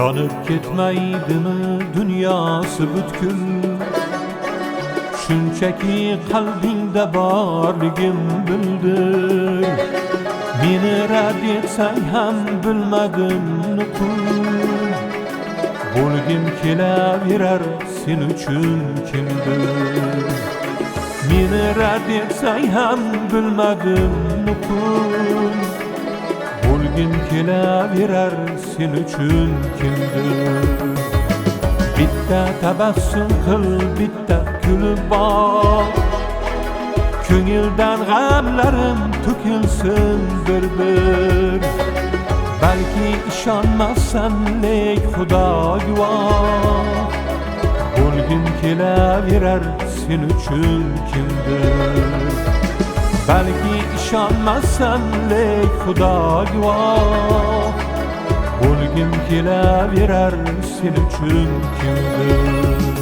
Yonib ketmaydimi dunyosi butkul? Shunchaki qalbingda borligim bildir. Meni rad etsang ham bilmadim nuqul. Bo'lgim kelaverar sen uchun kimdir? Meni rad etsang ham bilmadim nuqul. Bo'lgim kelaverar sen uchun kimdir? Bitta tabassum qil, bitta kulib boq. Ko'ngildan g'amlarim to'kilsin bir-bir. Balki ishonmassan, lek Xudo guvoh. Bo'lgim kelaverar sen uchun kimdir? Balki ishonmassan, lek Xudo guvoh. Bo'lgim kelaverar sen uchun kimdir?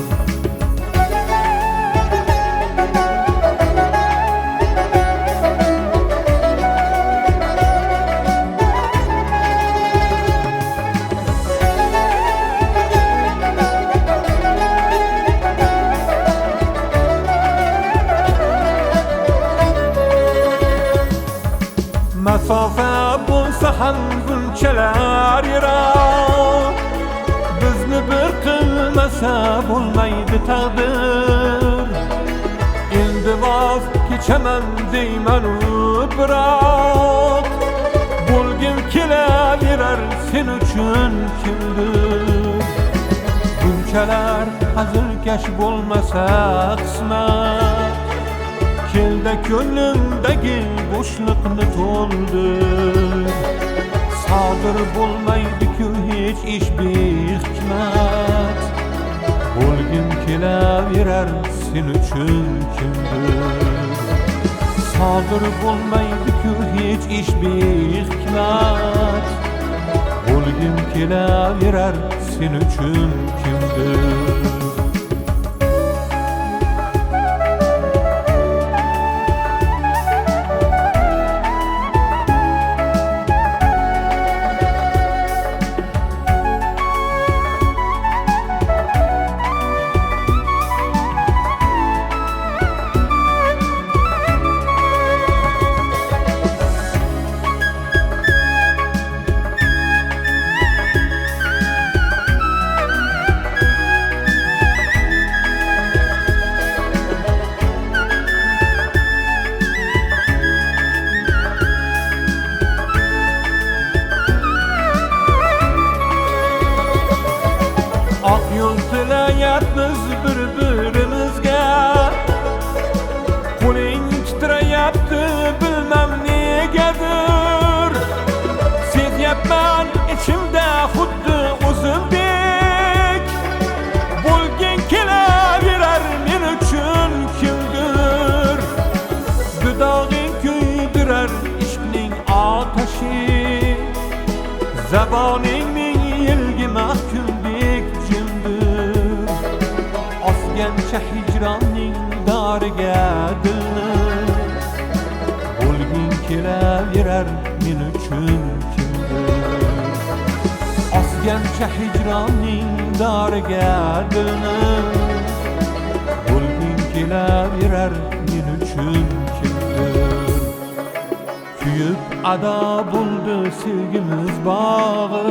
Masofa bo'lsa ham bunchalar yiroq. Bizni bir qilmasa bo'lmaydi taqdir. Endi voz kechaman deyman biroq. Bo'lgim kelaverar sen uchun kimdir? Bunchalar hazilkash bo'lmasa qismat. Kelda ko'nglimdagi bo'shliqni to'ldir. Sodir bo'lmaydi-ku hech ish behikmat. Bo'lgim kelaverar sen uchun kimdir? Sodir bo'lmaydi-ku hech ish behikmat. Bo'lgim kelaverar sen uchun kimdir? Ak yol tilayapmiz bir-birimizga. Qo'ling titrayapti bilmam negadir. Sezyapman ichimda xuddi o'zimdek. Bo'lging kelaverar men uchun kimdir? Dudog'ing kuydirar ishqning otashi. Zaboning ming yilga mahkumdek jimdir. Osgancha hijronning doriga dilni. Bo'lging kelaverar men uchun kimdir? Osgancha hijronning doriga dilni. Bo'lging kelaverar men uchun kimdir? Kuyib ado bo'ldi sevgimiz bog'i.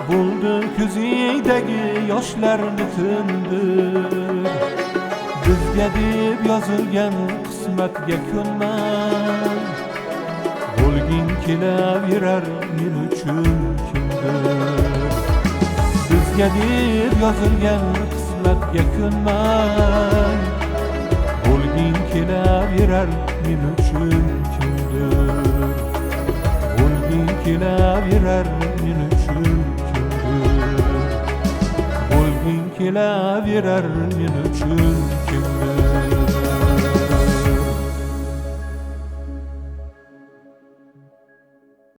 Bo'ldi ko'zingdagi yoshlarni tindir. Bizga deb yozilgan qismatga ko'nmay. Bo'lging kelaverar men uchun kimdir? Bizga deb yozilgan qismatga ko'nmay. Bo'lging kelaverar men uchun kimdir? Bo'lging kelaverar men uchun kimdir? Bo'lging kelaverar men uchun kimdir?